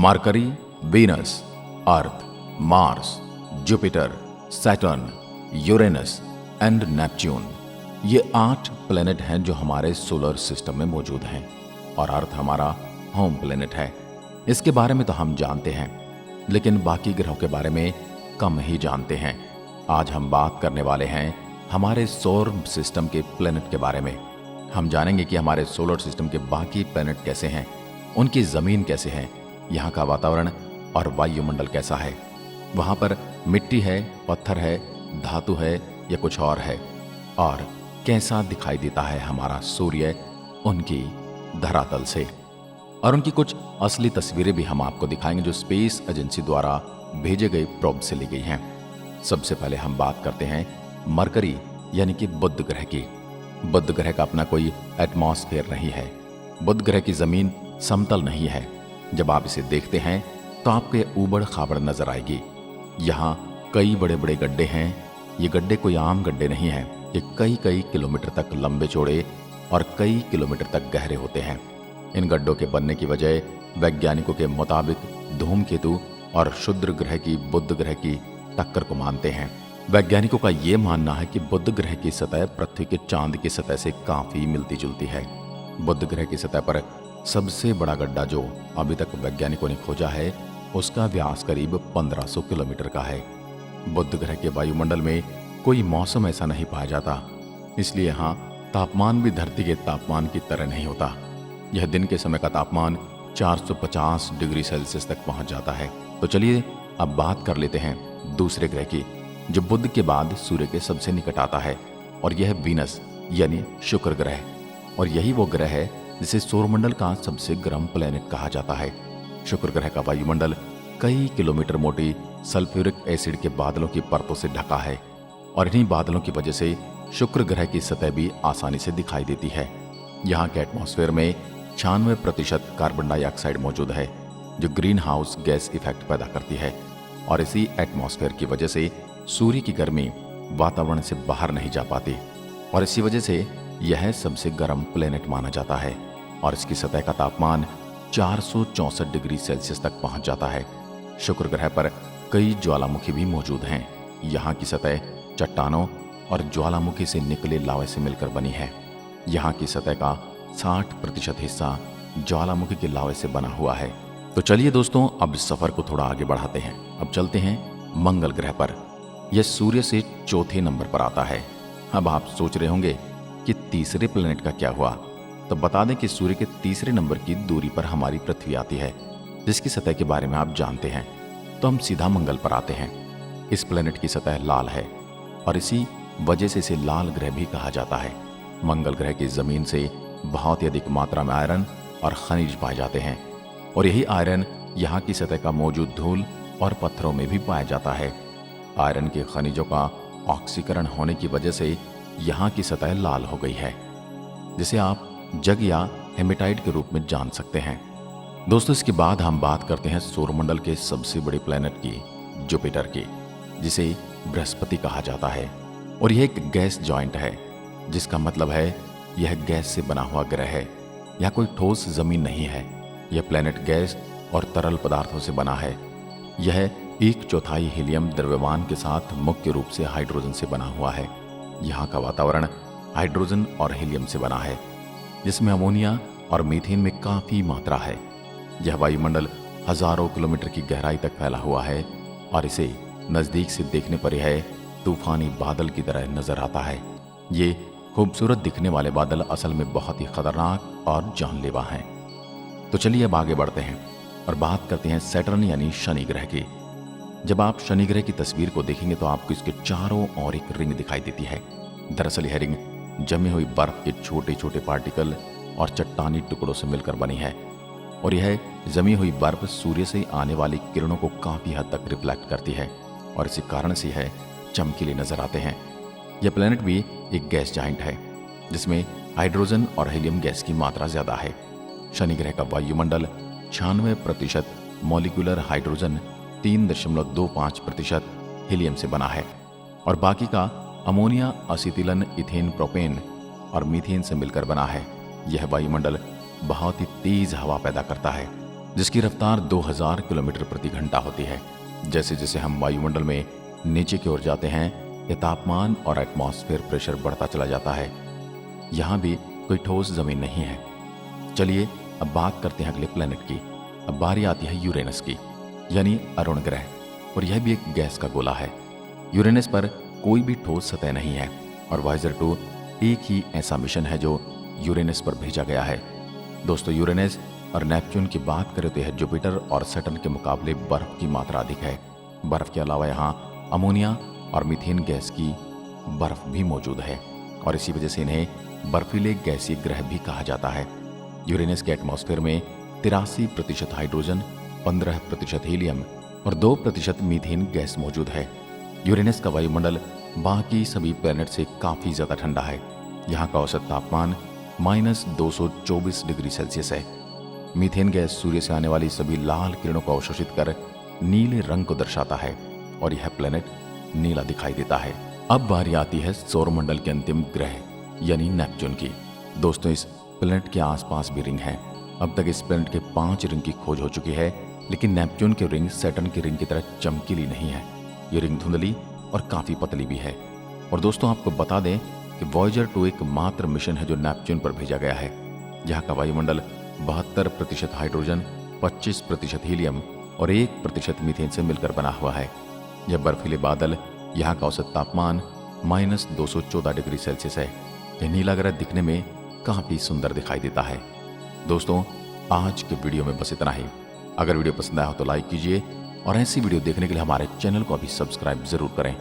Mercury, Venus, earth, Mars, Jupiter, Saturn, Uranus and Neptune, ये 8 planet हैं जो हमारे सोलर सिस्टम में मौजूद हैं और अर्थ हमारा होम प्लेनेट है। इसके बारे में तो हम जानते हैं, लेकिन बाकी ग्रहों के बारे में कम ही जानते हैं। आज हम बात करने वाले हैं हमारे सौर सिस्टम के प्लेनेट के बारे में। हम जानेंगे कि हमारे सोलर सिस्टम के बाकी प्लेनेट कैसे हैं, उनकी ज़मीन कैसे है, यहाँ का वातावरण और वायुमंडल कैसा है, वहाँ पर मिट्टी है, पत्थर है, धातु है या कुछ और है, और कैसा दिखाई देता है हमारा सूर्य उनकी धरातल से। और उनकी कुछ असली तस्वीरें भी हम आपको दिखाएंगे जो स्पेस एजेंसी द्वारा भेजे गए प्रोब से ली गई हैं। सबसे पहले हम बात करते हैं मरकरी यानी कि बुध ग्रह की। बुध ग्रह का अपना कोई एटमॉस्फेयर नहीं है। बुध ग्रह की जमीन समतल नहीं है। जब आप इसे देखते हैं तो आपको ये ऊबड़ खाबड़ नजर आएगी। यहाँ कई बड़े बड़े गड्ढे हैं। ये गड्ढे कोई आम गड्ढे नहीं हैं। ये कई कई किलोमीटर तक लंबे चौड़े और कई किलोमीटर तक गहरे होते हैं। इन गड्ढों के बनने की वजह वैज्ञानिकों के मुताबिक धूमकेतु और क्षुद्र ग्रह की बुध ग्रह की टक्कर को मानते हैं। वैज्ञानिकों का ये मानना है कि बुध ग्रह की सतह पृथ्वी के चांद की सतह से काफी मिलती जुलती है। बुध ग्रह की सतह पर सबसे बड़ा गड्ढा जो अभी तक वैज्ञानिकों ने खोजा है, उसका व्यास करीब 1500 किलोमीटर का है। बुध ग्रह के वायुमंडल में कोई मौसम ऐसा नहीं पाया जाता, इसलिए यहाँ तापमान भी धरती के तापमान की तरह नहीं होता। यह दिन के समय का तापमान 450 डिग्री सेल्सियस तक पहुंच जाता है। तो चलिए अब बात कर लेते हैं दूसरे ग्रह की, जो बुध के बाद सूर्य के सबसे निकट आता है, और यह वीनस यानी शुक्र ग्रह। और यही वो ग्रह है जिसे सौरमंडल का सबसे गर्म प्लेनेट कहा जाता है। शुक्र ग्रह का वायुमंडल कई किलोमीटर मोटी सल्फ्यूरिक एसिड के बादलों की परतों से ढका है, और इन्हीं बादलों की वजह से शुक्र ग्रह की सतह भी आसानी से दिखाई देती है। यहाँ के एटमॉस्फेयर में 96% कार्बन डाइऑक्साइड मौजूद है, जो ग्रीन हाउस गैस इफेक्ट पैदा करती है, और इसी एटमॉस्फेयर की वजह से सूर्य की गर्मी वातावरण से बाहर नहीं जा पाती, और इसी वजह से यह सबसे गर्म प्लेनेट माना जाता है। और इसकी सतह का तापमान 464 डिग्री सेल्सियस तक पहुंच जाता है। शुक्र ग्रह पर कई ज्वालामुखी भी मौजूद हैं। यहाँ की सतह चट्टानों और ज्वालामुखी से निकले लावे से मिलकर बनी है। यहाँ की सतह का 60% हिस्सा ज्वालामुखी के लावे से बना हुआ है। तो चलिए दोस्तों, अब इस सफर को थोड़ा आगे बढ़ाते हैं। अब चलते हैं मंगल ग्रह पर। यह सूर्य से चौथे नंबर पर आता है। अब आप सोच रहे होंगे कि तीसरे प्लेनेट का क्या हुआ, तो बता दें कि सूर्य के तीसरे नंबर की दूरी पर हमारी पृथ्वी आती है, जिसकी सतह के बारे में आप जानते हैं। तो हम सीधा मंगल पर आते हैं। इस प्लेनेट की सतह लाल है, और इसी वजह से इसे लाल ग्रह भी कहा जाता है। मंगल ग्रह की जमीन से बहुत ही अधिक मात्रा में आयरन और खनिज पाए जाते हैं, और यही आयरन यहाँ की सतह का मौजूद धूल और पत्थरों में भी पाया जाता है। आयरन के खनिजों का ऑक्सीकरण होने की वजह से यहाँ की सतह लाल हो गई है, जिसे आप जग या हेमेटाइट के रूप में जान सकते हैं। दोस्तों, इसके बाद हम बात करते हैं सौरमंडल के सबसे बड़े प्लेनेट की, जुपिटर की, जिसे बृहस्पति कहा जाता है। और यह एक गैस जॉइंट है, जिसका मतलब है यह गैस से बना हुआ ग्रह है। यह कोई ठोस जमीन नहीं है। यह प्लेनेट गैस और तरल पदार्थों से बना है। यह 1/4 हीलियम द्रव्यमान के साथ मुख्य रूप से हाइड्रोजन से बना हुआ है। यहाँ का वातावरण हाइड्रोजन और हीलियम से बना है, जिसमें अमोनिया और मीथेन में काफी मात्रा है। यह वायुमंडल हजारों किलोमीटर की गहराई तक फैला हुआ है, और इसे नजदीक से देखने पर यह तूफानी बादल की तरह नजर आता है। ये खूबसूरत दिखने वाले बादल असल में बहुत ही खतरनाक और जानलेवा हैं। तो चलिए अब आगे बढ़ते हैं और बात करते हैं सैटर्न यानी शनि ग्रह की। जब आप शनि ग्रह की तस्वीर को देखेंगे तो आपको इसके चारों ओर एक रिंग दिखाई देती है। दरअसल यह रिंग जमी हुई बर्फ के छोटे छोटे पार्टिकल और चट्टानी टुकड़ों से मिलकर बनी है, और यह जमी हुई बर्फ सूर्य से आने वाली किरणों को काफी हद तक रिफ्लेक्ट करती है, और इसी कारण से यह चमकीले नजर आते हैं। यह प्लेनेट भी एक गैस जाइंट है, जिसमें हाइड्रोजन और हीलियम गैस की मात्रा ज्यादा है। शनि ग्रह का वायुमंडल 96% मॉलिक्यूलर हाइड्रोजन, 3.25% हीलियम से बना है, और बाकी का अमोनिया, असिटिलन, इथेन, प्रोपेन और मीथेन से मिलकर बना है। यह वायुमंडल बहुत ही तेज हवा पैदा करता है, जिसकी रफ्तार 2000 किलोमीटर प्रति घंटा होती है। जैसे जैसे हम वायुमंडल में नीचे की ओर जाते हैं, ये तापमान और एटमॉस्फेयर प्रेशर बढ़ता चला जाता है। यहाँ भी कोई ठोस जमीन नहीं है। चलिए अब बात करते हैं अगले प्लेनेट की। अब बारी आती है यूरेनस की, यानी अरुण ग्रह, और यह भी एक गैस का गोला है। यूरेनस पर कोई भी ठोस सतह नहीं है और वाइजर 2 एक ही ऐसा मिशन है जो यूरेनस पर भेजा गया है। दोस्तों, यूरेनस और नेपच्यून की बात करें तो यह जुपिटर और सैटर्न के मुकाबले बर्फ की मात्रा अधिक है। बर्फ के अलावा यहाँ अमोनिया और मीथेन गैस की बर्फ भी मौजूद है और इसी वजह से इन्हें बर्फीले गैसीय ग्रह भी कहा जाता है। यूरेनस के एटमॉस्फेयर में 83% हाइड्रोजन, 15% हीलियम और 2% मीथेन गैस मौजूद है। यूरेनस का वायुमंडल बाकी सभी प्लैनेट से काफ़ी ज़्यादा ठंडा है। यहाँ का औसत तापमान -224 डिग्री सेल्सियस है। मीथेन गैस सूर्य से आने वाली सभी लाल किरणों को अवशोषित कर नीले रंग को दर्शाता है और यह प्लैनेट नीला दिखाई देता है। अब बारी आती है सौरमंडल के अंतिम ग्रह यानी नेपच्यून की। दोस्तों, इस प्लैनेट के आसपास भी रिंग हैं। अब तक इस प्लैनेट के 5 रिंग की खोज हो चुकी है, लेकिन नेपच्यून की रिंग सैटर्न की रिंग की तरह चमकीली नहीं है। ये रिंग धुंधली और काफ़ी पतली भी है। और दोस्तों, आपको बता दें कि वॉयेजर 2 एकमात्र मिशन है जो नेपच्यून पर भेजा गया है। यहाँ का वायुमंडल 72% हाइड्रोजन, 25% हीलियम और 1% मीथेन से मिलकर बना हुआ है। यह बर्फीले बादल, यहाँ का औसत तापमान -214 डिग्री सेल्सियस है। यह नीला ग्रह दिखने में काफ़ी सुंदर दिखाई देता है। दोस्तों, आज के वीडियो में बस इतना ही। अगर वीडियो पसंद आया हो तो लाइक कीजिए और ऐसी वीडियो देखने के लिए हमारे चैनल को अभी सब्सक्राइब जरूर करें।